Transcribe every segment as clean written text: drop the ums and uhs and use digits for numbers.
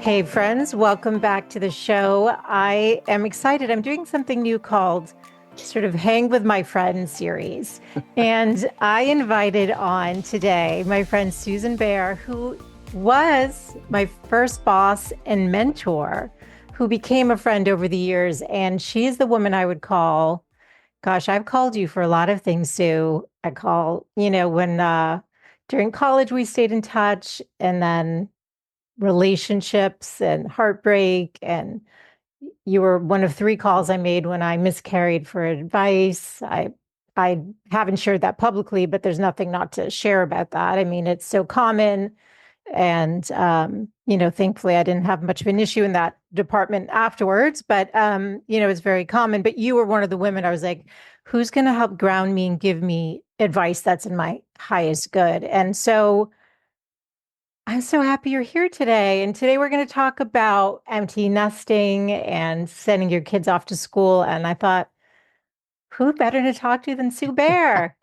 Hey, friends, welcome back to the show. I am excited. I'm doing something new called sort of Hang with My Friends series. And I invited on today my friend Susan Bear, who was my first boss and mentor, who became a friend over the years. And she's the woman I would call, gosh, I've called you for a lot of things, Sue. I call, when during college we stayed in touch, and then relationships and heartbreak. And you were one of three calls I made when I miscarried for advice. I haven't shared that publicly, but there's nothing not to share about that. I mean, it's so common. And thankfully I didn't have much of an issue in that department afterwards, but it's very common. But you were one of the women I was like, who's going to help ground me and give me advice that's in my highest good? And so I'm so happy you're here today. And today we're going to talk about empty nesting and sending your kids off to school. And I thought, who better to talk to than Sue Bear?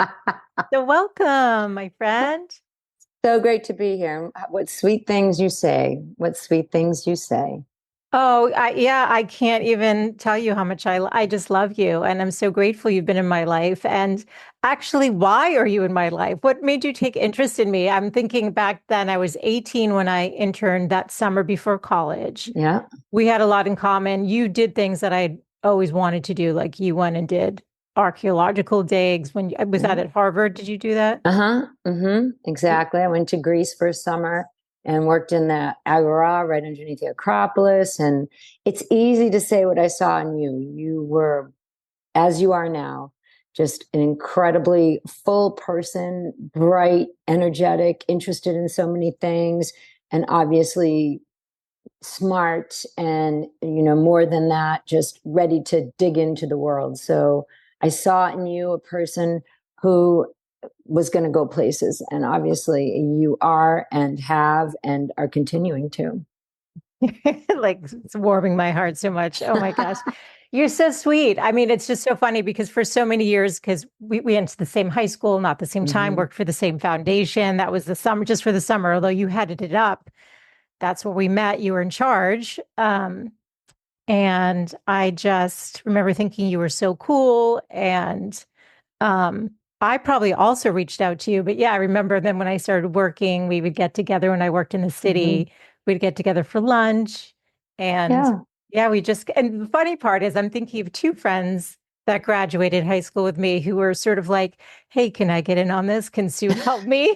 So welcome, my friend. So great to be here. What sweet things you say. What sweet things you say. Oh, I can't even tell you how much I just love you. And I'm so grateful you've been in my life. And actually, why are you in my life? What made you take interest in me? I'm thinking back then, I was 18 when I interned that summer before college. Yeah. We had a lot in common. You did things that I always wanted to do, like you went and did archaeological digs. When was that at Harvard? Did you do that? Uh-huh. Exactly. I went to Greece for a summer and worked in the Agora right underneath the Acropolis. And it's easy to say what I saw in you. You were, as you are now, just an incredibly full person, bright, energetic, interested in so many things, and obviously smart, and more than that, just ready to dig into the world. So I saw in you a person who was going to go places, and obviously you are and have and are continuing to. Like, it's warming my heart so much. Oh my gosh. You're so sweet. I mean, it's just so funny because for so many years, because we went to the same high school, not the same time, Mm-hmm. worked for the same foundation. That was the summer, just for the summer, although you headed it up. That's where we met. You were in charge. And I just remember thinking you were so cool. And um, I probably also reached out to you. But yeah, I remember then when I started working, we would get together when I worked in the Mm-hmm. city. We'd get together for lunch. And Yeah. yeah, and the funny part is I'm thinking of two friends that graduated high school with me who were sort of like, hey, can I get in on this? Can Sue help me?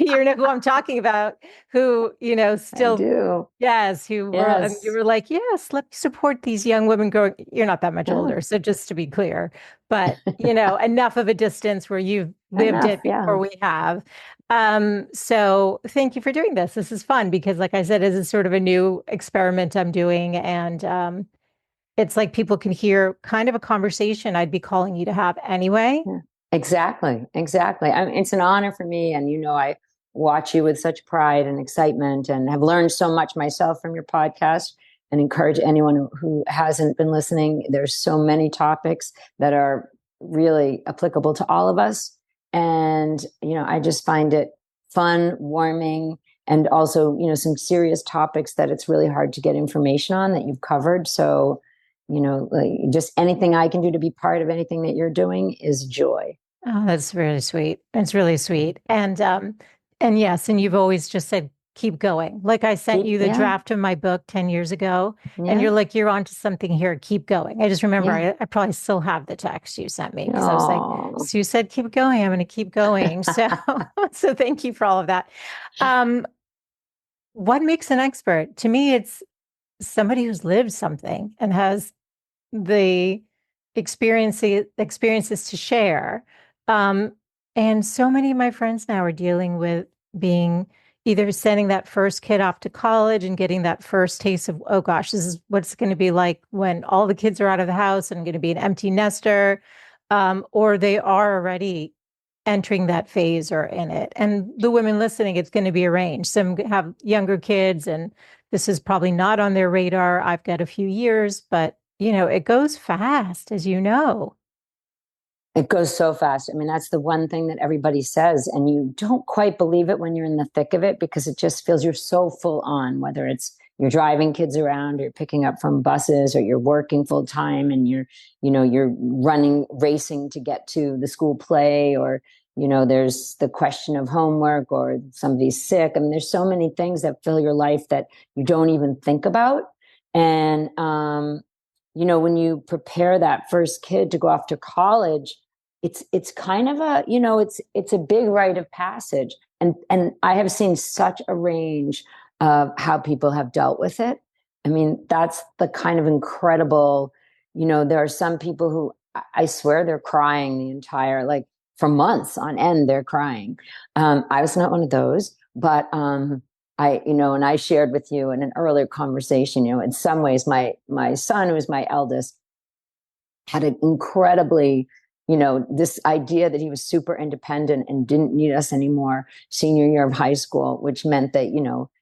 You know who I'm talking about, who, I still, do. yes, who were, and you Yes. were like, yes, let me support these young women growing. You're not that much Yeah. older. So just to be clear, but, enough of a distance where you've lived Enough. it before Yeah. we have. So thank you for doing this. This is fun because, like I said, this is sort of a new experiment I'm doing. And it's like people can hear kind of a conversation I'd be calling you to have anyway. Yeah. Exactly. Exactly. I mean, it's an honor for me. And, I watch you with such pride and excitement, and have learned so much myself from your podcast, and encourage anyone who hasn't been listening. There's so many topics that are really applicable to all of us. And, I just find it fun, warming, and also, some serious topics that it's really hard to get information on that you've covered. So, like, just anything I can do to be part of anything that you're doing is joy. Oh, that's really sweet. It's really sweet. And yes, and you've always just said, keep going. Like I sent you the Yeah, draft of my book 10 years ago, and yeah, you're like, you're onto something here. Keep going. I just remember yeah. I probably still have the text you sent me because I was like, Oh, Sue said, keep going. I'm going to keep going. So, so thank you for all of that. Um, what makes an expert? To me, it's somebody who's lived something and has the experiences to share. Um, and so many of my friends now are dealing with being either sending that first kid off to college and getting that first taste of, oh gosh, this is what's going to be like when all the kids are out of the house and I'm going to be an empty nester, or they are already entering that phase or in it. And the women listening, it's going to be arranged. Some have younger kids, and this is probably not on their radar. I've got a few years, but it goes fast, as you know. it goes so fast. I mean, that's the one thing that everybody says, and you don't quite believe it when you're in the thick of it, because it just feels you're so full on, whether it's, you're driving kids around, or you're picking up from buses, or you're working full time and you're running, racing to get to the school play, or, there's the question of homework or somebody's sick. I mean, there's so many things that fill your life that you don't even think about. And, when you prepare that first kid to go off to college, it's kind of it's a big rite of passage. And I have seen such a range of how people have dealt with it. I mean, that's the kind of incredible, there are some people who I swear they're crying the entire, like for months on end, they're crying. I was not one of those, but and I shared with you in an earlier conversation, in some ways, my son, who is my eldest, had an incredibly, this idea that he was super independent and didn't need us anymore senior year of high school, which meant that,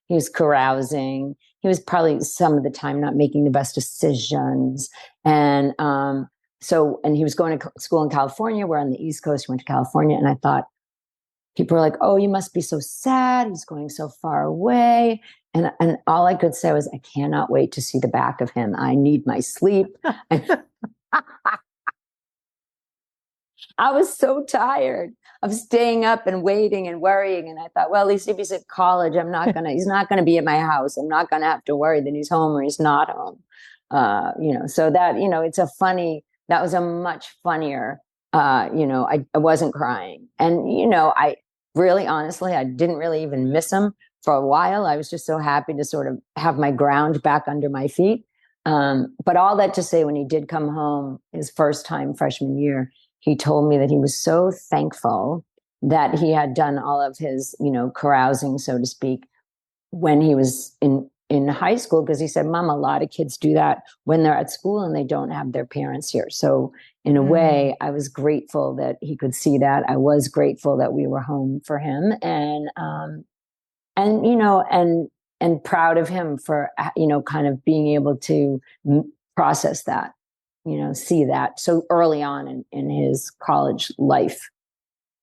he was carousing. He was probably some of the time not making the best decisions. And and he was going to school in California. We're on the East Coast. He went to California. And I thought, people were like, oh, you must be so sad. He's going so far away. And all I could say was, I cannot wait to see the back of him. I need my sleep. I was so tired of staying up and waiting and worrying. And I thought, well, at least if he's at college, he's not going to be at my house. I'm not going to have to worry that he's home or he's not home. So that, that was a much funnier, I wasn't crying. And, I really, honestly, I didn't really even miss him for a while. I was just so happy to sort of have my ground back under my feet. But all that to say, when he did come home his first time freshman year, he told me that he was so thankful that he had done all of his, carousing, so to speak, when he was in high school, because he said, Mom, a lot of kids do that when they're at school and they don't have their parents here. So in a way, I was grateful that he could see that. I was grateful that we were home for him, and proud of him for, kind of being able to process that, see that so early on in his college life,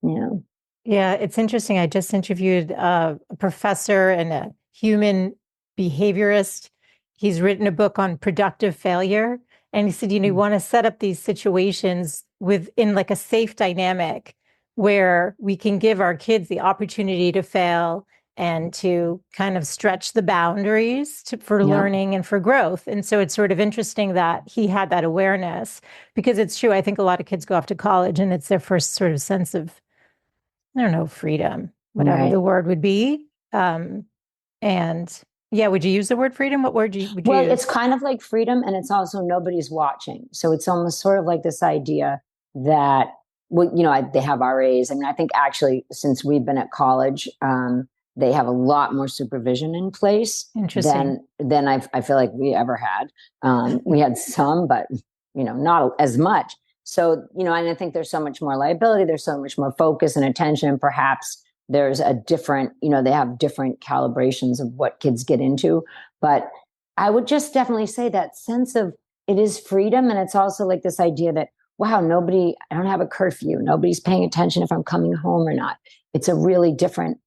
Yeah, it's interesting. I just interviewed a professor and a human behaviorist. He's written a book on productive failure. And he said, you want to set up these situations within like a safe dynamic where we can give our kids the opportunity to fail and to kind of stretch the boundaries for learning and for growth. And so it's sort of interesting that he had that awareness, because it's true. I think a lot of kids go off to college and it's their first sort of sense of, I don't know, freedom, whatever the word would be. And yeah, would you use the word freedom? What word would you use? It's kind of like freedom, and it's also nobody's watching. So it's almost sort of like this idea that, they have RAs. I mean, I think actually since we've been at college, they have a lot more supervision in place than I feel like we ever had. We had some, but not as much. So, and I think there's so much more liability. There's so much more focus and attention, and perhaps there's a different, they have different calibrations of what kids get into. But I would just definitely say that sense of it is freedom. And it's also like this idea that, wow, I don't have a curfew. Nobody's paying attention if I'm coming home or not. It's a really different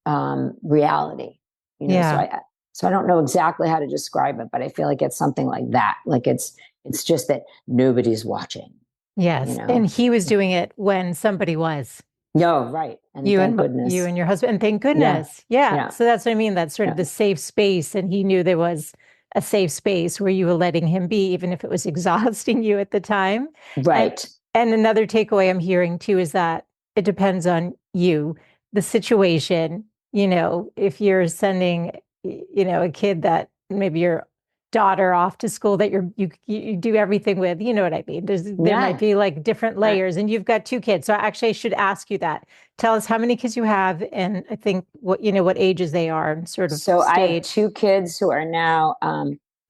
reality. So I don't know exactly how to describe it, but I feel like it's something like that. Like it's just that nobody's watching. Yes. And he was doing it when somebody was. No, right. And you thank goodness. You and your husband. And thank goodness. Yeah. So that's what I mean. That's sort of the safe space. And he knew there was a safe space where you were letting him be, even if it was exhausting you at the time. Right. And another takeaway I'm hearing too is that it depends on you, the situation. If you're sending, a kid that maybe your daughter off to school that you do everything with, you know what I mean? There might be like different layers, and you've got 2 kids. So actually I should ask you that. Tell us how many kids you have, and I think what ages they are, and sort of So stage. I have 2 kids who are now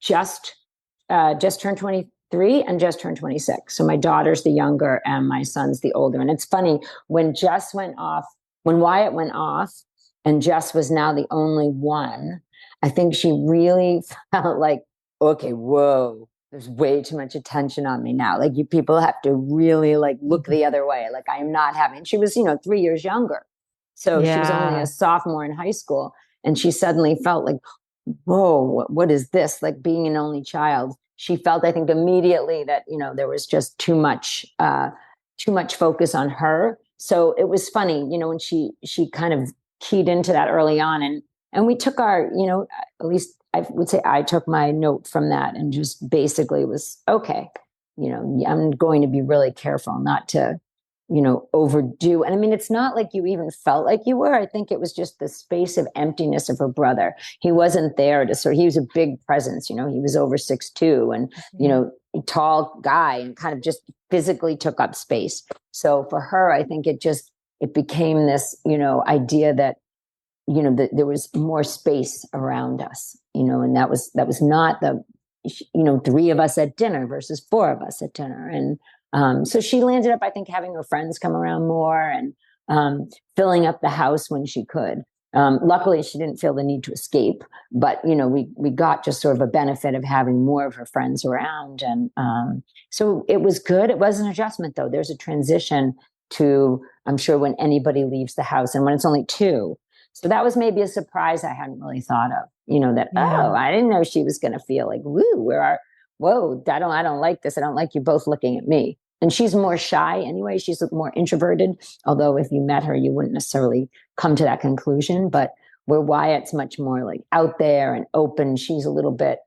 just turned 23 and just turned 26. So my daughter's the younger and my son's the older. And it's funny, when Wyatt went off and Jess was now the only one, I think she really felt like, okay, whoa, there's way too much attention on me now. Like, you people have to really like look the other way. Like, I am not having, she was, 3 years younger. So she was only a sophomore in high school, and she suddenly felt like, whoa, what is this? Like being an only child. She felt, I think, immediately that, there was just too much focus on her. So it was funny, when she kind of keyed into that early on, and we took our, at least I would say I took my note from that and just basically was okay. I'm going to be really careful not to, overdo. And I mean, it's not like you even felt like you were. I think it was just the space of emptiness of her brother. He wasn't there to sort. He was a big presence. He was over 6'2", and a tall guy, and kind of just physically took up space. So for her, I think it became this, idea that that there was more space around us, and that was not the, three of us at dinner versus four of us at dinner. And so she landed up, I think, having her friends come around more, and filling up the house when she could. Luckily, she didn't feel the need to escape, but we got just sort of a benefit of having more of her friends around, and so it was good. It was an adjustment, though. There's a transition to, I'm sure, when anybody leaves the house, and when it's only two. So that was maybe a surprise I hadn't really thought of. That Yeah. I didn't know she was going to feel like, whoa, I don't like this. I don't like you both looking at me. And she's more shy anyway. She's more introverted. Although if you met her, you wouldn't necessarily come to that conclusion. But where Wyatt's much more like out there and open, she's a little bit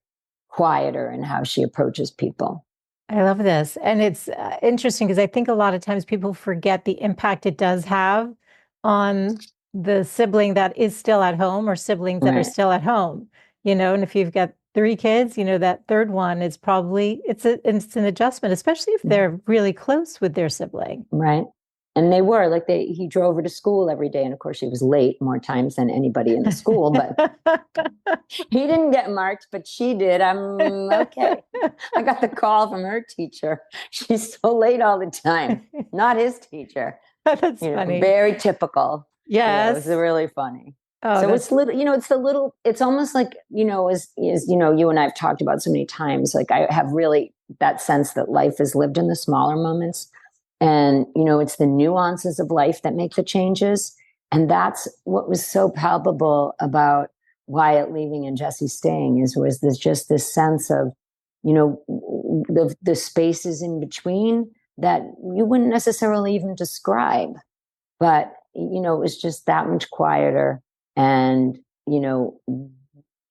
quieter in how she approaches people. I love this. And it's interesting because I think a lot of times people forget the impact it does have on the sibling that is still at home or siblings that are Right. still at home, and if you've got three kids, that third one is probably, it's an adjustment, especially if they're really close with their sibling. Right. And they were like, he drove her to school every day. And of course, she was late more times than anybody in the school, but he didn't get marked, but she did. I'm okay. I got the call from her teacher. She's so late all the time. Not his teacher. That's funny. Very typical. Yes. It was really funny. Oh, so it's little, it's almost like, as you and I've talked about so many times, like I have really that sense that life is lived in the smaller moments. And, it's the nuances of life that make the changes. And that's what was so palpable about Wyatt leaving and Jesse staying was there's just this sense of, the spaces in between that you wouldn't necessarily even describe. But, it was just that much quieter and,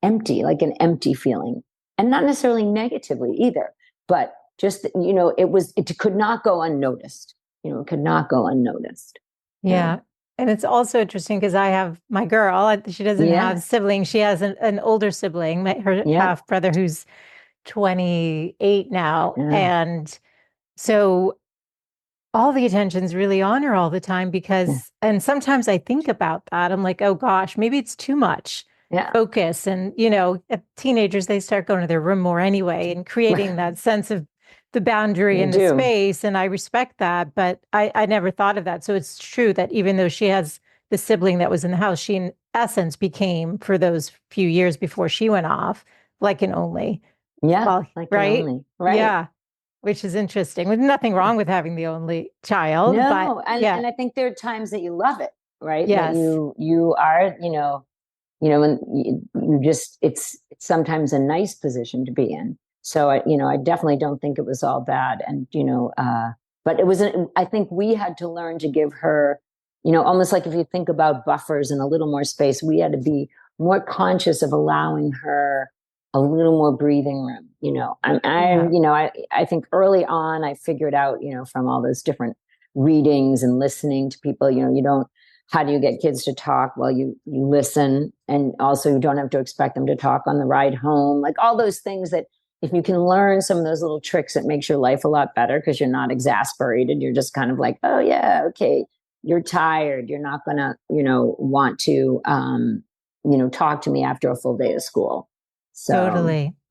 empty, like an empty feeling. And not necessarily negatively either, but just, it could not go unnoticed. It could not go unnoticed. Yeah. And it's also interesting because I have my girl, she doesn't have siblings. She has an older sibling, her half brother, who's 28 now. And so all the attention's really on her all the time because, and sometimes I think about that. I'm like, oh gosh, maybe it's too much focus. And, teenagers, they start going to their room more anyway and creating that sense of the boundary and the space. And I respect that, but I never thought of that. So it's true that even though she has the sibling that was in the house, she in essence became, for those few years before she went off, like an only. Yeah. Well, like right? An only. Right. Yeah. Which is interesting. There's nothing wrong with having the only child. No. But, and I think there are times that you love it, right? Yes. That you are, and you just, it's sometimes a nice position to be in. So I definitely don't think it was all bad. And, but it was, I think we had to learn to give her, almost like if you think about buffers and a little more space, we had to be more conscious of allowing her a little more breathing room. I think early on I figured out, from all those different readings and listening to people, how do you get kids to talk? Well, you listen, and also you don't have to expect them to talk on the ride home. Like all those things that if you can learn some of those little tricks, it makes your life a lot better because you're not exasperated. You're just kind of like, oh yeah, okay, you're tired. You're not gonna, want to, talk to me after a full day of school. So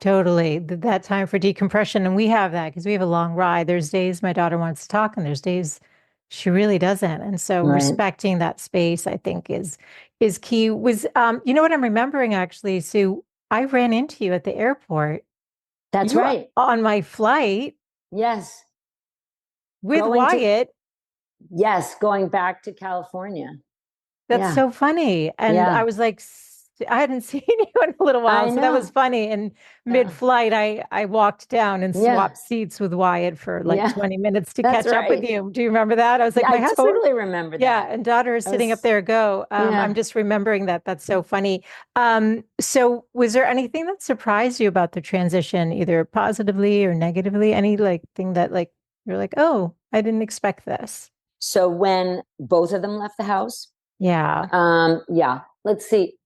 Totally. That time for decompression. And we have that because we have a long ride. There's days my daughter wants to talk and there's days she really doesn't. And so respecting that space, I think is key. Was, you know what I'm remembering actually, Sue, I ran into you at the airport. That's right. On my flight. Yes. With Wyatt. Yes. Going back to California. That's so funny. And I was like, I hadn't seen you in a little while, I so that was know. funny. And Yeah. mid-flight, I walked down and Yeah. swapped seats with Wyatt for like Yeah. 20 minutes to That's catch up with right. you. Do you remember that? I was like, Yeah, I my husband, totally remember yeah, that. and daughter is I sitting up was, there. Go. I'm yeah. just remembering that. That's so funny. So was there anything that surprised you about the transition, either positively or negatively? Any like thing that like you're like, oh, I didn't expect this. So when both of them left the house, Yeah. yeah, let's see.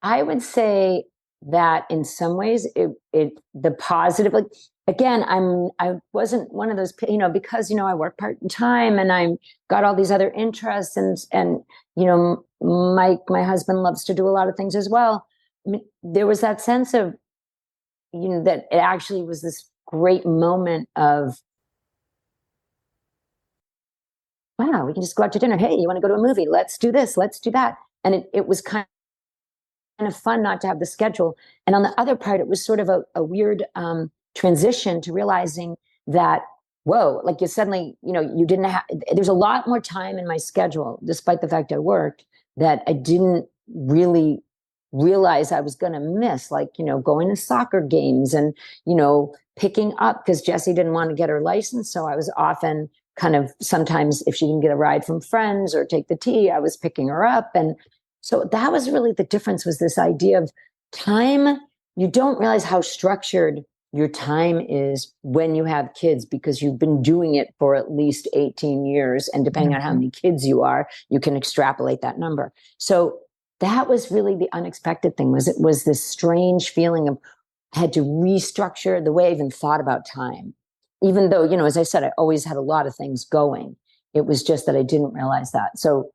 I would say that in some ways the positive, like again, I wasn't one of those, because, I work part-time and I'm got all these other interests and, my husband loves to do a lot of things as well. I mean, there was that sense of, that it actually was this great moment of, wow, we can just go out to dinner. Hey, you want to go to a movie? Let's do this. Let's do that. And it was kind of fun not to have the schedule. And on the other part, it was sort of a weird transition to realizing that, whoa, like you suddenly, you didn't have, there's a lot more time in my schedule, despite the fact I worked, that I didn't really realize I was going to miss, like, going to soccer games and, picking up because Jessie didn't want to get her license. So I was often kind of sometimes if she didn't get a ride from friends or take the T, I was picking her up. And so that was really the difference, was this idea of time. You don't realize how structured your time is when you have kids because you've been doing it for at least 18 years. And depending on how many kids you are, you can extrapolate that number. So that was really the unexpected thing, was it was this strange feeling of I had to restructure the way I even thought about time. Even though, as I said, I always had a lot of things going. It was just that I didn't realize that. So,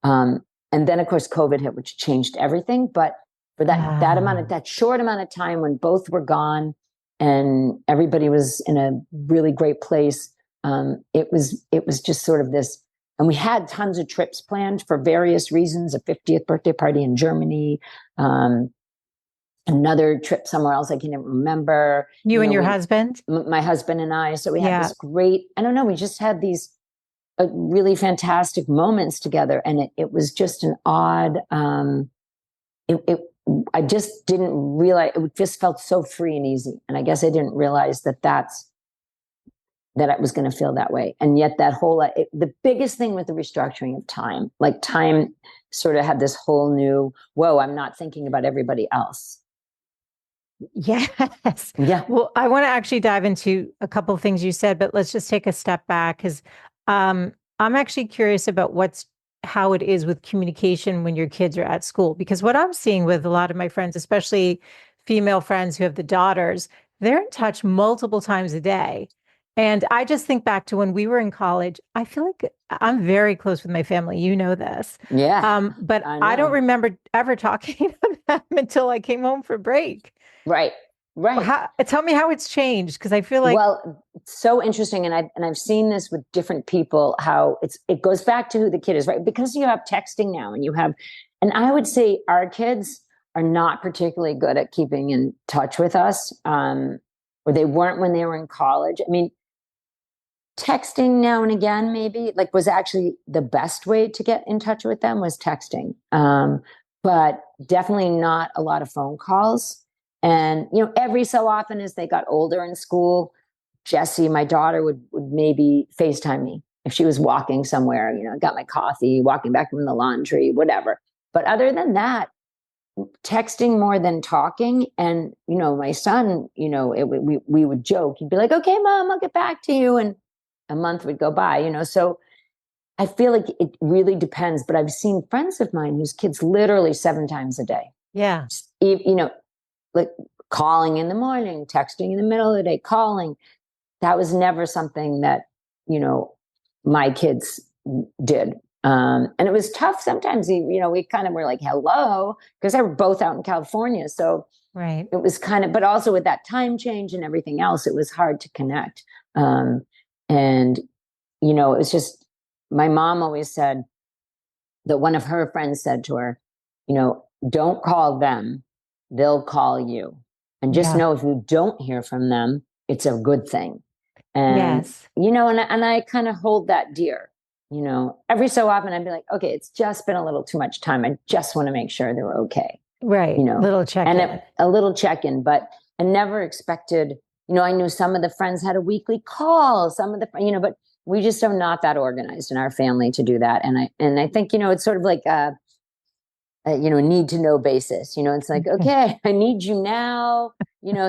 and then of course COVID hit, which changed everything. But for that short amount of time when both were gone and everybody was in a really great place, it was just sort of this. And we had tons of trips planned for various reasons, a 50th birthday party in Germany, another trip somewhere else I can't even remember. You and your husband? My husband and I. So we had this great, I don't know, we just had these really fantastic moments together. And it was just an odd, I just didn't realize, it just felt so free and easy. And I guess I didn't realize that I was going to feel that way. And yet that whole, the biggest thing with the restructuring of time, like time sort of had this whole new, whoa, I'm not thinking about everybody else. Yes. Yeah. Well, I want to actually dive into a couple of things you said, but let's just take a step back because I'm actually curious about how it is with communication when your kids are at school. Because what I'm seeing with a lot of my friends, especially female friends who have the daughters, they're in touch multiple times a day. And I just think back to when we were in college. I feel like I'm very close with my family. You know this. Yeah. But I don't remember ever talking to them until I came home for break. Right. Right. Tell me how it's changed, because I feel like, well, it's so interesting, and I've seen this with different people, how it goes back to who the kid is, right? Because you have texting now, and I would say our kids are not particularly good at keeping in touch with us, or they weren't when they were in college. I mean, texting now and again maybe like was actually the best way to get in touch with them, was texting, but definitely not a lot of phone calls. And, every so often as they got older in school, Jessie, my daughter, would maybe FaceTime me if she was walking somewhere, got my coffee, walking back from the laundry, whatever. But other than that, texting more than talking. And, my son, we would joke. He'd be like, okay, Mom, I'll get back to you. And a month would go by, so I feel like it really depends. But I've seen friends of mine whose kids literally 7 times a day. Yeah. Like calling in the morning, texting in the middle of the day, calling. That was never something that, my kids did. And it was tough sometimes. We kind of were like, hello, because they were both out in California. So right. It was kind of, but also with that time change and everything else, it was hard to connect. And, it was just, my mom always said that one of her friends said to her, don't call them, they'll call you. And just know if you don't hear from them, it's a good thing. And, yes. And I kind of hold that dear, every so often I'd be like, okay, it's just been a little too much time. I just want to make sure they're okay. Right. you know, Little and check-in. a little check-in, but I never expected, I knew some of the friends had a weekly call, some of the, but we just are not that organized in our family to do that. And I think, it's sort of like a need to know basis. It's like, okay, I need you now.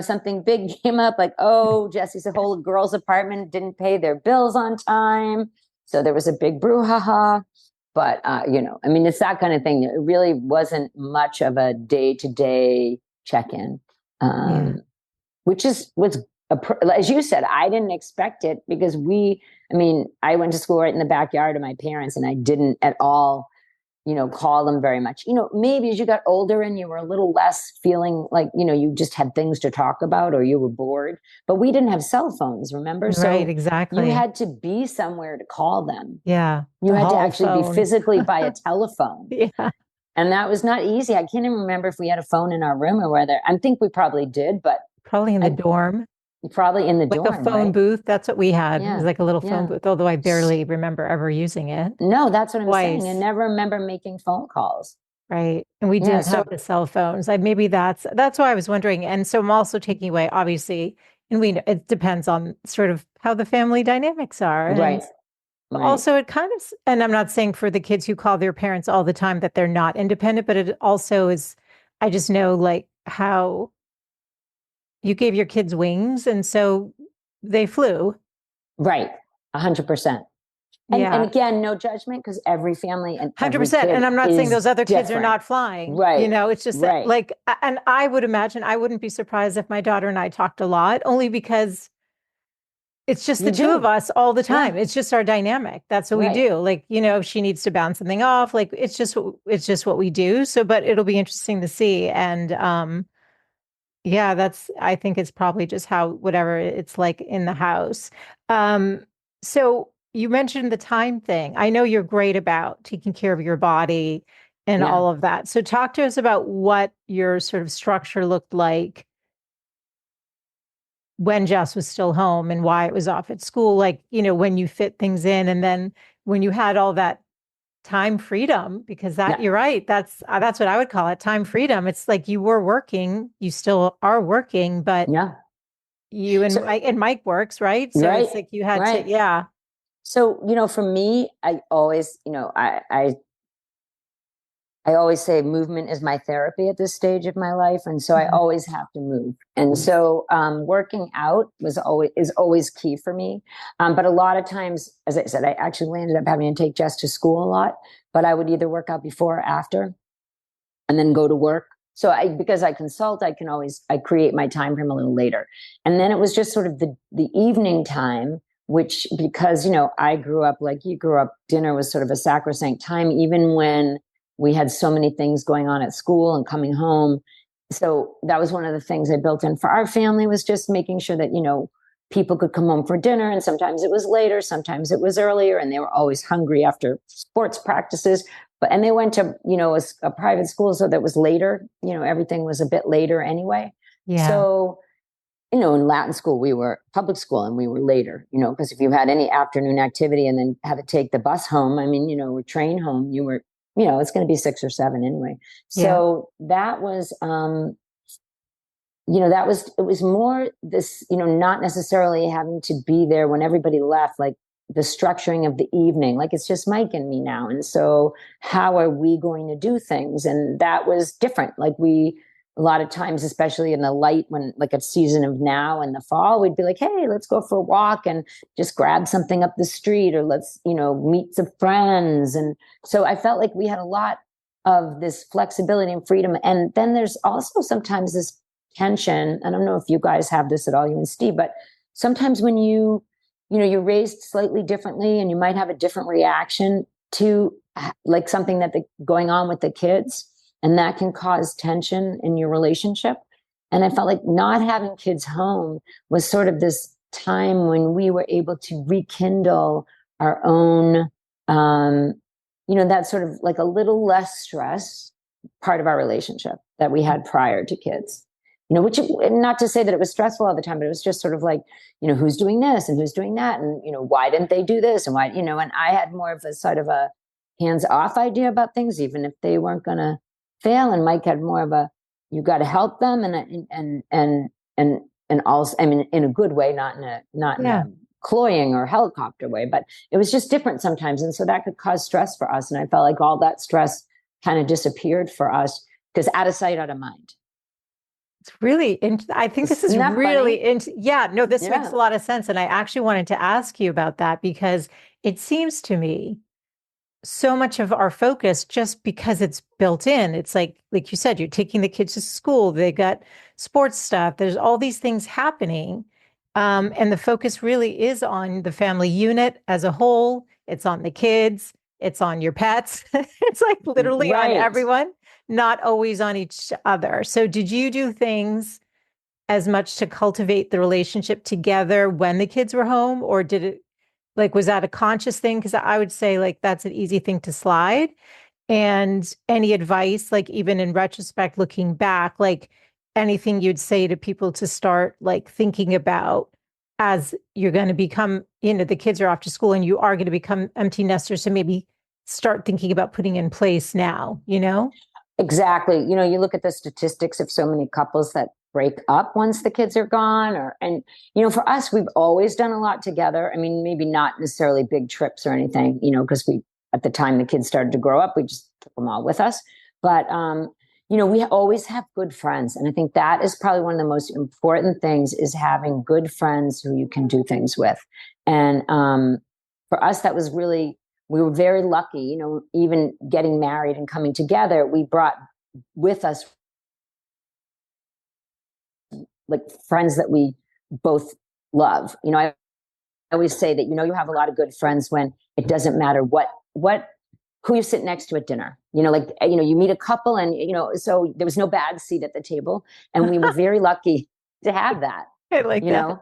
Something big came up, like, oh, Jesse's whole girls' apartment didn't pay their bills on time. So there was a big brouhaha. But, it's that kind of thing. It really wasn't much of a day-to-day check-in, which as you said, I didn't expect it because I went to school right in the backyard of my parents, and I didn't at all call them very much. Maybe as you got older and you were a little less feeling like, you just had things to talk about or you were bored, but we didn't have cell phones, remember? Right, So exactly. you had to be somewhere to call them. Yeah. You had to hall actually be phone. physically by a telephone. Yeah. And that was not easy. I can't even remember if we had a phone in our room or whether, I think we probably did, but Probably in the dorm. probably in the Like dorm, a phone right? booth. That's what we had. It was Yeah. like a little phone Yeah. booth, although I barely remember ever using it. No, that's what I'm saying. I Twice. never remember making phone calls. Right. And we Yeah. didn't have the cell phones. Maybe that's why I was wondering. And so I'm also taking away, obviously, and we know it depends on sort of how the family dynamics are. And Right. but Right. also it kind of, and I'm not saying for the kids who call their parents all the time that they're not independent, but it also is, I just know like how you gave your kids wings and so they flew. Right. 100%. And, Yeah. and again, no judgment because every family and every 100%. kid And I'm not saying is those other kids are different. not flying. Right. It's just that, Right. like, and I would imagine I wouldn't be surprised if my daughter and I talked a lot, only because it's just the You two of do. us all the time. Yeah. It's just our dynamic. That's what we Right. do. Like, if she needs to bounce something off, like it's just what we do. So, but it'll be interesting to see. And yeah, I think it's probably just how whatever it's like in the house. So you mentioned the time thing. I know you're great about taking care of your body and Yeah. all of that. So talk to us about what your sort of structure looked like when Jess was still home and why it was off at school, like, when you fit things in and then when you had all that time freedom, because Yeah. you're right, that's what I would call it, time freedom. It's like you were working, you still are working, but Yeah. you and So- Mike works, right? So Right. it's like you had Right. to, yeah. So, for me, I always, I always say movement is my therapy at this stage of my life. And so I always have to move. And so working out is always key for me. But a lot of times, as I said, I actually ended up having to take Jess to school a lot, but I would either work out before or after and then go to work. So because I consult, I create my time frame a little later. And then it was just sort of the evening time, which because, I grew up like you grew up, dinner was sort of a sacrosanct time, even when we had so many things going on at school and coming home. So that was one of the things I built in for our family was just making sure that, people could come home for dinner. And sometimes it was later, sometimes it was earlier, and they were always hungry after sports practices. And they went to, a private school. So that was later, everything was a bit later anyway. Yeah. So, in Latin school, we were public school and we were later, because if you had any afternoon activity and then had to take the bus home, or train home, you were, it's going to be 6 or 7 anyway. So that was, it was more this, not necessarily having to be there when everybody left, like the structuring of the evening, like it's just Mike and me now. And so how are we going to do things? And that was different. Like a lot of times, especially in the light, when like a season of now in the fall, we'd be like, hey, let's go for a walk and just grab something up the street or let's, meet some friends. And so I felt like we had a lot of this flexibility and freedom. And then there's also sometimes this tension. I don't know if you guys have this at all, you and Steve, but sometimes when you're raised slightly differently and you might have a different reaction to like something going on with the kids. And that can cause tension in your relationship. And I felt like not having kids home was sort of this time when we were able to rekindle our own, that sort of like a little less stress part of our relationship that we had prior to kids. Which not to say that it was stressful all the time, but it was just sort of like, who's doing this and who's doing that. And, why didn't they do this? And why, and I had more of a sort of a hands off idea about things, even if they weren't going to fail. And Mike had more of a, you got to help them. And also, I mean, in a good way, not in a cloying or helicopter way, but it was just different sometimes. And so that could cause stress for us. And I felt like all that stress kind of disappeared for us because out of sight, out of mind. It's really, I think this is Isn't that really, funny? yeah, no, this makes Yeah. a lot of sense. And I actually wanted to ask you about that because it seems to me so much of our focus just because it's built in. It's like you said, you're taking the kids to school, they got sports stuff, there's all these things happening. And the focus really is on the family unit as a whole. It's on the kids, it's on your pets. It's like literally on Right. everyone, not always on each other. So did you do things as much to cultivate the relationship together when the kids were home, or did it like, was that a conscious thing? Because I would say like that's an easy thing to slide. And any advice, like even in retrospect, looking back, like anything you'd say to people to start like thinking about as you're going to become, the kids are off to school and you are going to become empty nesters. So maybe start thinking about putting in place now. Exactly. You look at the statistics of so many couples that break up once the kids are gone for us, we've always done a lot together. I mean, maybe not necessarily big trips or anything, because at the time the kids started to grow up, we just took them all with us. But, we always have good friends. And I think that is probably one of the most important things is having good friends who you can do things with. And, for us, that was really, we were very lucky, even getting married and coming together, we brought with us like friends that we both love. I always say that, you have a lot of good friends when it doesn't matter who you sit next to at dinner, you meet a couple and, so there was no bad seat at the table. And we were very lucky to have that. I like that.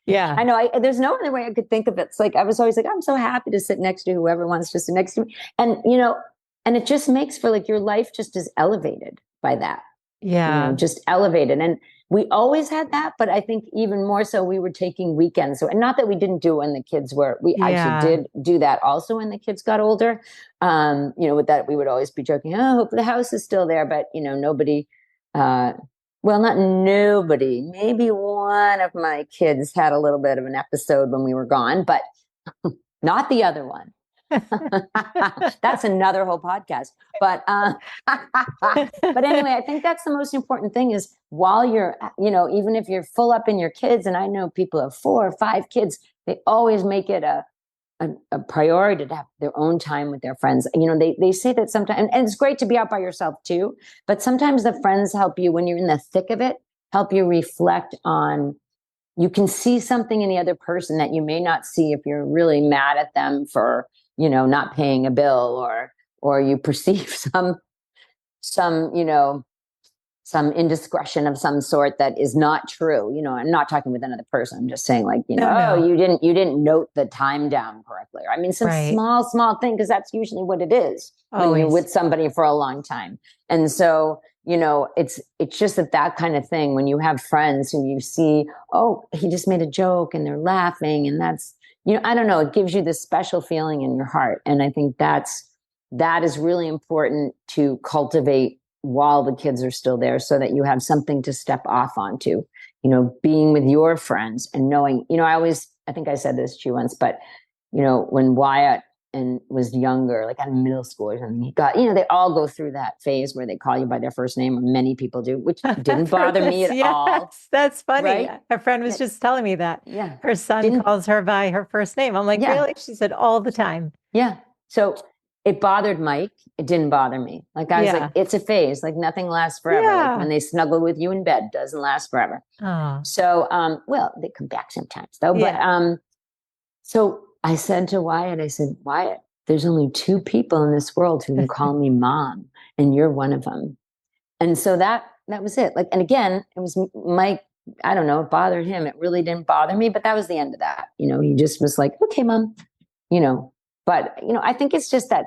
Yeah. I know. There's no other way I could think of it. It's like I was always like, I'm so happy to sit next to whoever wants to sit next to me, and and it just makes for like your life just is elevated by that. Yeah. Just elevated. And we always had that, but I think even more so, we were taking weekends. So, and not that we didn't do when the kids were. We actually did do that also when the kids got older. With that, we would always be joking. Oh, I hope the house is still there, but nobody. Well, not nobody. Maybe one of my kids had a little bit of an episode when we were gone, but not the other one. That's another whole podcast. But but anyway, I think that's the most important thing is while you're, even if you're full up in your kids, and I know people have 4 or 5 kids, they always make it a priority to have their own time with their friends. They say that sometimes, and it's great to be out by yourself too, but sometimes the friends help you when you're in the thick of it, help you reflect on, you can see something in the other person that you may not see if you're really mad at them for, not paying a bill or you perceive some indiscretion of some sort that is not true. I'm not talking with another person. I'm just saying like, No. you didn't note the time down correctly. I mean, some small thing, because that's usually what it is when you're with somebody for a long time. And so, it's just that kind of thing when you have friends who you see, oh, he just made a joke and they're laughing. And that's, I don't know, it gives you this special feeling in your heart. And I think that is really important to cultivate while the kids are still there so that you have something to step off onto, being with your friends and knowing, I think I said this to you once, but, when Wyatt was younger, like in middle school or something, he got, they all go through that phase where they call you by their first name, or many people do, which didn't bother me at all. That's funny. Right? A friend was just telling me that. Yeah. Her son calls her by her first name. I'm like, really? She said all the time. Yeah. So it bothered Mike. It didn't bother me. Like I was like, it's a phase. Like nothing lasts forever. Yeah. Like when they snuggle with you in bed, doesn't last forever. Oh. So, well, they come back sometimes though. But so I said to Wyatt, Wyatt, there's only 2 people in this world who can call me mom, and you're one of them. And so that was it. Like, and again, it was Mike. I don't know. It bothered him. It really didn't bother me. But that was the end of that. He just was like, okay, mom. But I think it's just that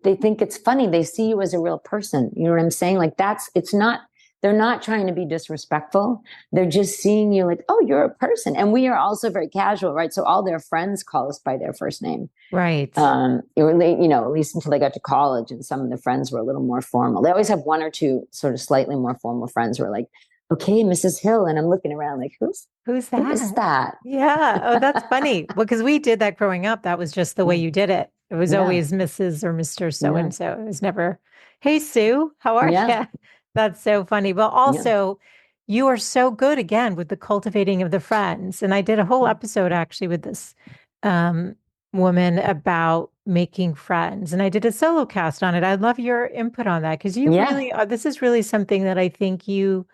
they think it's funny. They see you as a real person. You know what I'm saying? Like it's not they're not trying to be disrespectful. They're just seeing you like, oh, you're a person. And we are also very casual, right? So all their friends call us by their first name. Right. At least until they got to college, and some of the friends were a little more formal. They always have one or two sort of slightly more formal friends who are like, okay, Mrs. Hill. And I'm looking around like, Who's that? who is that? Yeah. Oh, that's funny. Well, because we did that growing up. That was just the way you did it. It was always Mrs. or Mr. So and so. It was never, hey, Sue, how are you? That's so funny. But also, you are so good again with the cultivating of the friends. And I did a whole episode actually with this woman about making friends. And I did a solo cast on it. I'd love your input on that because you really are, this is really something that I think you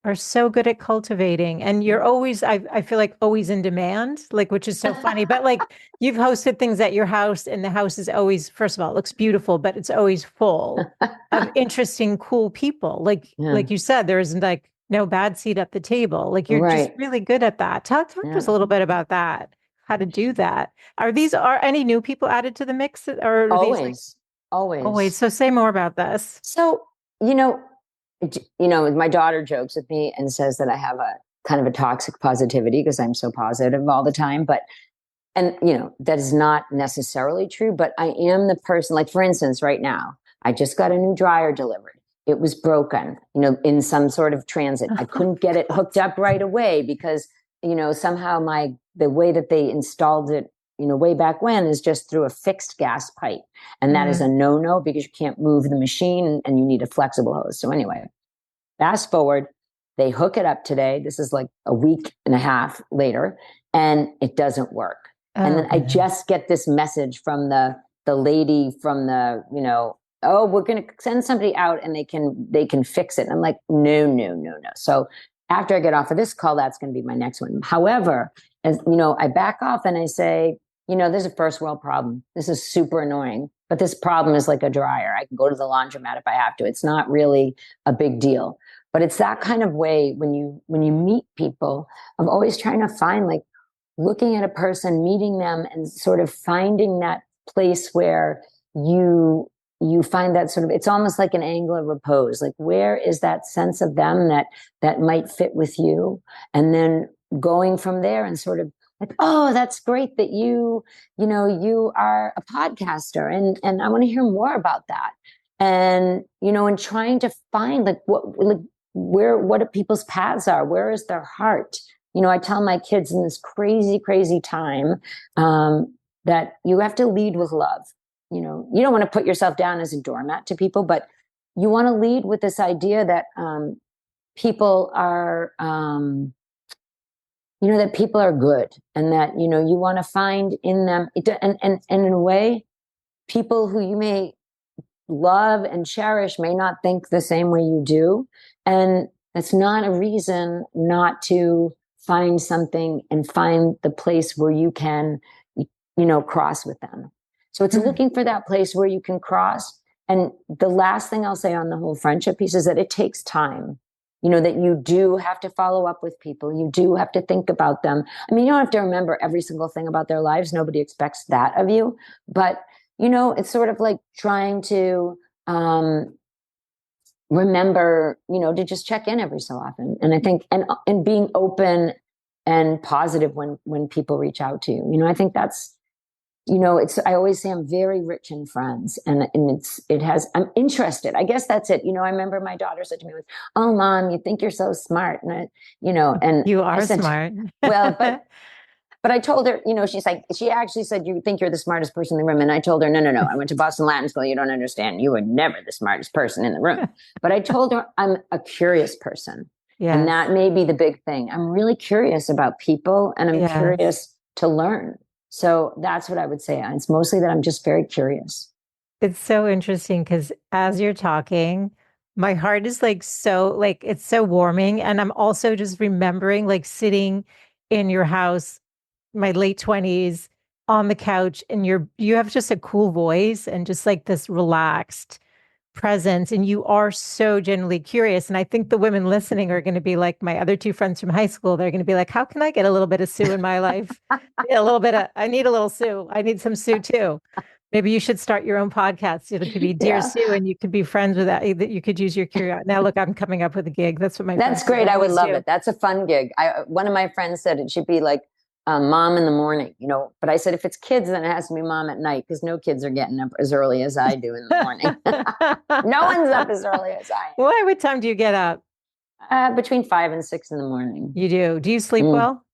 are so good at cultivating, and you're always, I feel like always in demand, like, which is so funny, but like you've hosted things at your house and the house is always, first of all, it looks beautiful, but it's always full of interesting, cool people. Like you said, there isn't like no bad seat at the table. Like you're just really good at that. Talk to us a little bit about that, how to do that. Are any new people added to the mix, or always? So say more about this. So, my daughter jokes with me and says that I have a kind of a toxic positivity because I'm so positive all the time. That is not necessarily true, but I am the person, like, for instance, right now, I just got a new dryer delivered. It was broken, in some sort of transit. I couldn't get it hooked up right away because, somehow the way that they installed it, way back when, is just through a fixed gas pipe. And that is a no-no because you can't move the machine and you need a flexible hose. So anyway, fast forward, they hook it up today. This is like a week and a half later, and it doesn't work. And then I just get this message from the lady from the, oh, we're going to send somebody out and they can fix it. And I'm like, no. So after I get off of this call, that's going to be my next one. However, as I back off and I say, there's a first world problem. This is super annoying, but this problem is like a dryer. I can go to the laundromat if I have to. It's not really a big deal. But it's that kind of way when you meet people, I'm always trying to find, like, looking at a person, meeting them, and sort of finding that place where you find that sort of, it's almost like an angle of repose. Like, where is that sense of them that might fit with you? And then going from there and sort of like, oh, that's great that you are a podcaster, and I want to hear more about that. And, and trying to find what people's paths are, where is their heart? I tell my kids in this crazy, crazy time, that you have to lead with love. You don't want to put yourself down as a doormat to people, but you want to lead with this idea that, people are, that people are good, and that, you want to find in them, and in a way, people who you may love and cherish may not think the same way you do. And that's not a reason not to find something and find the place where you can, cross with them. So it's looking for that place where you can cross. And the last thing I'll say on the whole friendship piece is that it takes time. That you do have to follow up with people. You do have to think about them. I mean, you don't have to remember every single thing about their lives. Nobody expects that of you. But, it's sort of like trying to remember, to just check in every so often. And I think, and being open and positive when people reach out to you. I think that's, I always say I'm very rich in friends, and I'm interested. I guess that's it. I remember my daughter said to me, "Oh, Mom, you think you're so smart." And and you are smart. Well, but I told her, she actually said, "You think you're the smartest person in the room." And I told her, no. I went to Boston Latin School. You don't understand. You were never the smartest person in the room. But I told her I'm a curious person. Yes. And that may be the big thing. I'm really curious about people, and I'm curious to learn. So that's what I would say. It's mostly that I'm just very curious. It's so interesting because as you're talking, my heart is it's so warming. And I'm also just remembering like sitting in your house, my late 20s, on the couch, and you have just a cool voice and just like this relaxed presence, and you are so genuinely curious. And I think the women listening are going to be like my other two friends from high school. They're going to be like, how can I get a little bit of Sue in my life? I need a little Sue. I need some Sue too. Maybe you should start your own podcast. It could be Dear Yeah. Sue, and you could be friends with that. That you could use your curiosity. Now, look, I'm coming up with a gig. That's what my That's friends would great. I would always love do. it. That's a fun gig. One of my friends said it should be like mom in the morning, but I said, if it's kids, then it has to be mom at night because no kids are getting up as early as I do in the morning. No one's up as early as I Why? What time do you get up? am. Between 5 and 6 in the morning. You do. Do you sleep Mm. well?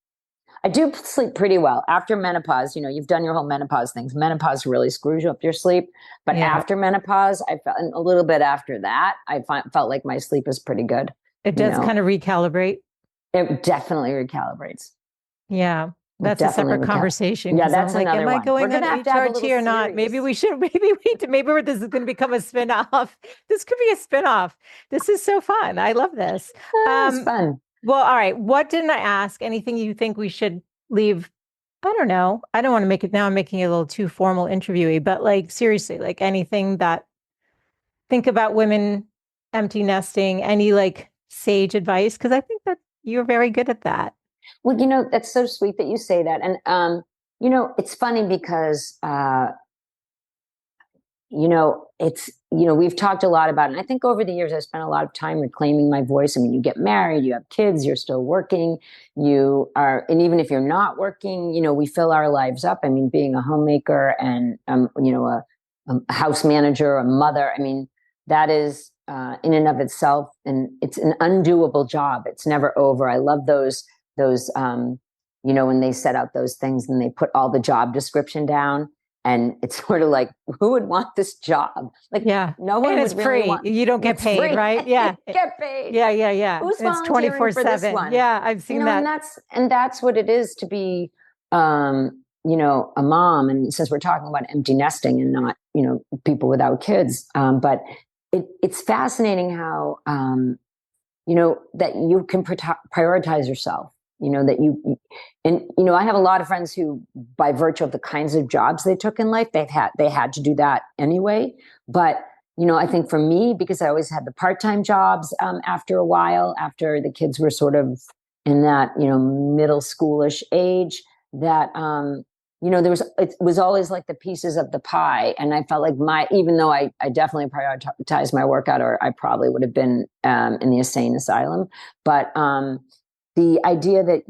I do sleep pretty well after menopause. You've done your whole menopause things. Menopause really screws you up your sleep. But Yeah. after menopause, I felt, and a little bit after that, felt like my sleep is pretty good. It does kind of recalibrate. It definitely recalibrates. Yeah. That's a separate conversation. Yeah, that's like, another am I one. going We're on gonna have to have a HRT or little not? Maybe series. we should, maybe this is going to become a spin-off. This could be a spin-off. This is so fun. I love this. It's fun. Well, all right. What didn't I ask? Anything you think we should leave? I don't know. I don't want to make it now. I'm making it a little too formal interviewee, but like seriously, like anything that think about women empty nesting, any like sage advice? Because I think that you're very good at that. Well, that's so sweet that you say that. And, it's funny because, we've talked a lot about it. And I think over the years, I've spent a lot of time reclaiming my voice. I mean, you get married, you have kids, you're still working, and even if you're not working, we fill our lives up. I mean, being a homemaker and, a house manager, a mother, I mean, that is, in and of itself, and it's an undoable job. It's never over. I love those, when they set out those things and they put all the job description down. And it's sort of like, who would want this job? Like, yeah, no one and would it's really free. want. You don't get paid, free. right? Yeah, get paid. Yeah. Who's and it's volunteering for this 24/7. one? Yeah, I've seen that. And that's what it is to be, a mom. And since we're talking about empty nesting and not, people without kids, but it's fascinating how, that you can prioritize yourself. I have a lot of friends who, by virtue of the kinds of jobs they took in life, they had to do that anyway. But, I think for me, because I always had the part-time jobs, after a while, after the kids were sort of in that, middle schoolish age, that, it was always like the pieces of the pie. And I felt like even though I definitely prioritized my workout, or I probably would have been, in the insane asylum, but, the idea that,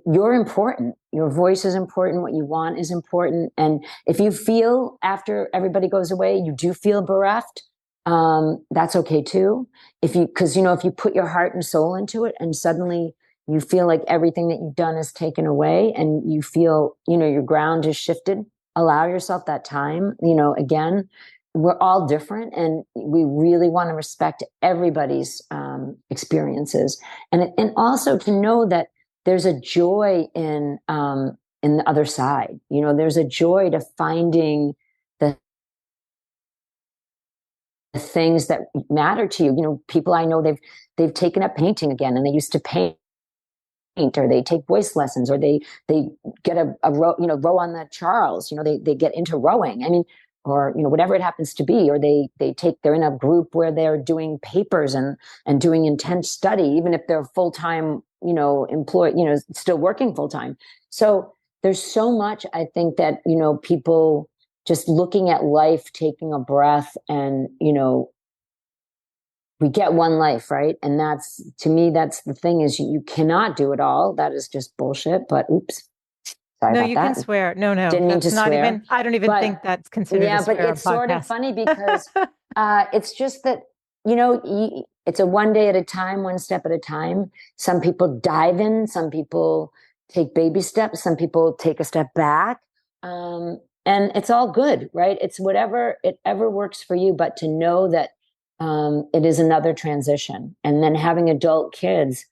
you're important, your voice is important, what you want is important. And if you feel after everybody goes away, you do feel bereft, that's okay too. Because if you put your heart and soul into it and suddenly you feel like everything that you've done is taken away and you feel, your ground is shifted, allow yourself that time, again. We're all different, and we really want to respect everybody's experiences, and also to know that there's a joy in the other side. There's a joy to finding the things that matter to you. People I know, they've taken up painting again, and they used to paint, or they take voice lessons, or they get a row, row on the Charles. They get into rowing. I mean, or whatever it happens to be, or they're in a group where they're doing papers and doing intense study, even if they're full-time employed, still working full-time. So there's so much, I think, that people just looking at life, taking a breath, and we get one life, right? And that's, to me, that's the thing, is you cannot do it all. That is just bullshit. But oops. Sorry no, about you that. can swear. No, Didn't mean to not swear. Even. I don't even think that's considered. Yeah, a swear but it's sort of funny because it's just that it's a one day at a time, one step at a time. Some people dive in, some people take baby steps, some people take a step back, and it's all good, right? It's whatever it ever works for you. But to know that it is another transition, and then having adult kids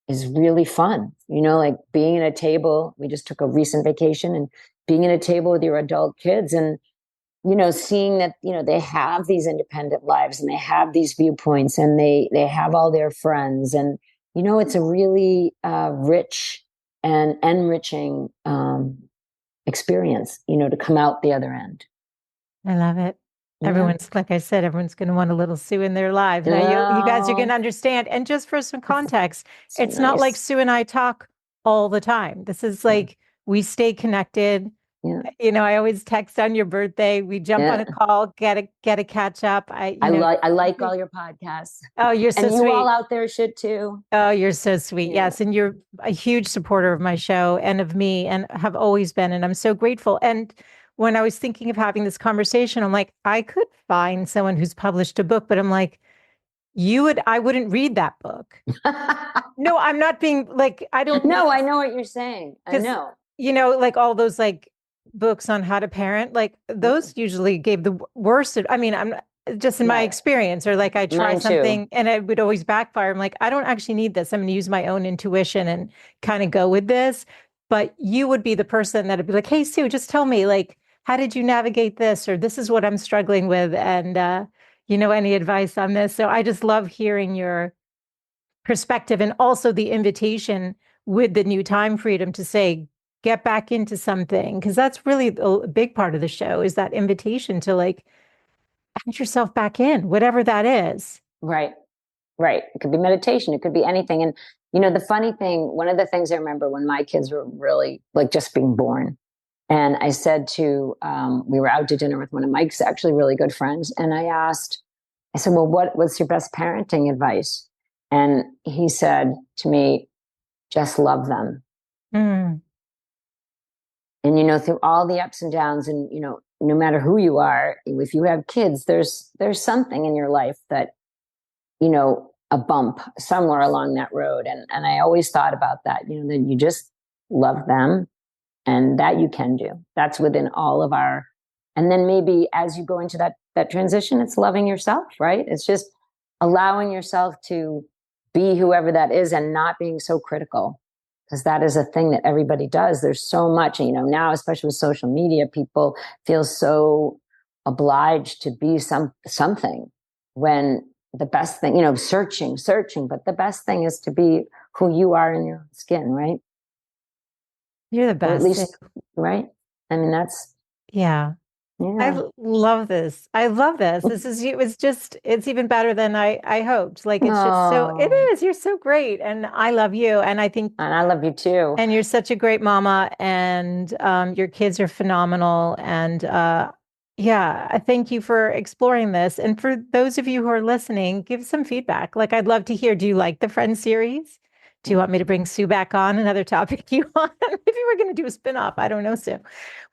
is really fun. Like being at a table. We just took a recent vacation, and being at a table with your adult kids, and seeing that they have these independent lives, and they have these viewpoints, and they have all their friends, and it's a really rich and enriching experience. To come out the other end. I love it. Yeah. Everyone's, like I said, everyone's going to want a little Sue in their lives. Now you guys are going to understand. And just for some context, it's not like Sue and I talk all the time. This is like, we stay connected. Yeah. I always text on your birthday. We jump on a call, get a catch up. I like all your podcasts. Oh, you're so and you sweet. all out there should too. Oh, you're so sweet. Yeah. Yes. And you're a huge supporter of my show and of me and have always been. And I'm so grateful. And when I was thinking of having this conversation, I'm like, I could find someone who's published a book, but I'm like, I wouldn't read that book. No, I'm not being like, I don't know. I know what you're saying. I know. Like all those like books on how to parent, like those usually gave the worst. I mean, I'm just in my experience, or like I try something and it would always backfire. I'm like, I don't actually need this. I'm going to use my own intuition and kind of go with this. But you would be the person that would be like, hey, Sue, just tell me, like, how did you navigate this? Or this is what I'm struggling with. And, any advice on this? So I just love hearing your perspective and also the invitation with the new time freedom to say, get back into something. Because that's really a big part of the show, is that invitation to like, add yourself back in, whatever that is. Right. It could be meditation. It could be anything. And, the funny thing, one of the things I remember when my kids were really like just being born, and I said we were out to dinner with one of Mike's actually really good friends. And I said, well, what's your best parenting advice? And he said to me, just love them. Mm. And, through all the ups and downs and, no matter who you are, if you have kids, there's something in your life that, a bump somewhere along that road. And I always thought about that, that you just love them, and that you can do. That's within all of and then maybe as you go into that transition, it's loving yourself, right? It's just allowing yourself to be whoever that is and not being so critical. Because that is a thing that everybody does. There's so much, now, especially with social media, people feel so obliged to be something, when the best thing, searching, but the best thing is to be who you are in your skin, right? You're the best. Or at least, right? I mean, that's... Yeah. I love this. I love this. It's even better than I hoped. Like, it's just it is. You're so great. And I love you. And I think, and I love you too. And you're such a great mama, and your kids are phenomenal. And I thank you for exploring this. And for those of you who are listening, give some feedback. Like, I'd love to hear, do you like the Friends series? Do you want me to bring Sue back on, another topic you want? Maybe we're going to do a spinoff. I don't know, Sue.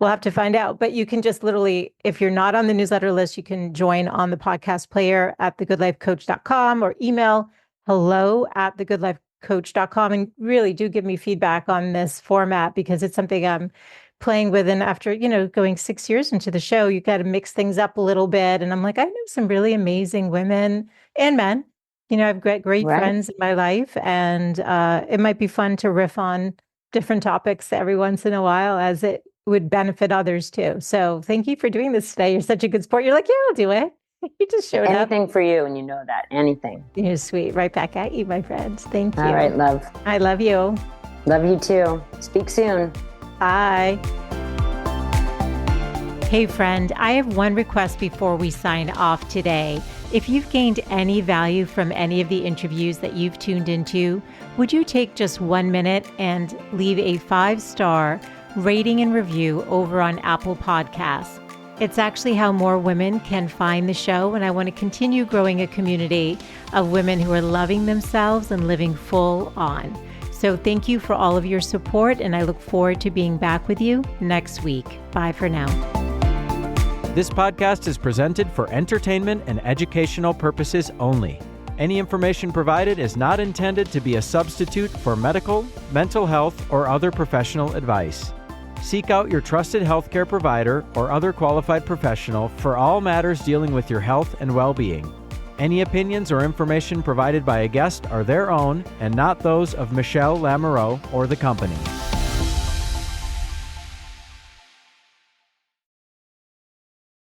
We'll have to find out. But you can just literally, if you're not on the newsletter list, you can join on the podcast player at thegoodlifecoach.com or email hello@thegoodlifecoach.com. And really do give me feedback on this format, because it's something I'm playing with. And after, going 6 years into the show, you got to mix things up a little bit. And I'm like, I know some really amazing women and men. I've got great friends in my life, and it might be fun to riff on different topics every once in a while, as it would benefit others too. So thank you for doing this today. You're such a good sport. You're like, yeah, I'll do it. You just showed up. Anything for you, and you know that. Anything. You're sweet. Right back at you, my friends. Thank you. All right, love. I love you. Love you too. Speak soon. Bye. Hey, friend, I have one request before we sign off today. If you've gained any value from any of the interviews that you've tuned into, would you take just 1 minute and leave a 5-star rating and review over on Apple Podcasts? It's actually how more women can find the show, and I want to continue growing a community of women who are loving themselves and living full on. So thank you for all of your support, and I look forward to being back with you next week. Bye for now. This podcast is presented for entertainment and educational purposes only. Any information provided is not intended to be a substitute for medical, mental health, or other professional advice. Seek out your trusted healthcare provider or other qualified professional for all matters dealing with your health and well-being. Any opinions or information provided by a guest are their own and not those of Michelle Lamoureux or the company.